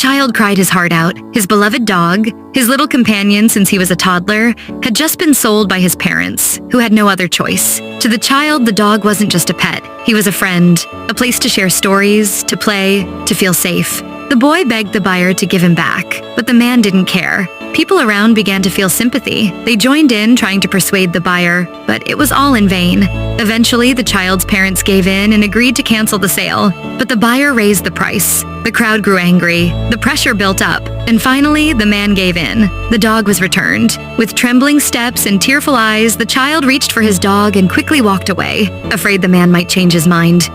child cried his heart out. His beloved dog, his little companion since he was a toddler, had just been sold by his parents, who had no other choice. To the child, the dog wasn't just a pet. He was a friend, a place to share stories, to play, to feel safe. The boy begged the buyer to give him back, but the man didn't care. People around began to feel sympathy. They joined in, trying to persuade the buyer, but it was all in vain. Eventually, the child's parents gave in and agreed to cancel the sale, but the buyer raised the price. The crowd grew angry, the pressure built up, and finally, the man gave in. The dog was returned. With trembling steps and tearful eyes, the child reached for his dog and quickly walked away, afraid the man might change his mind.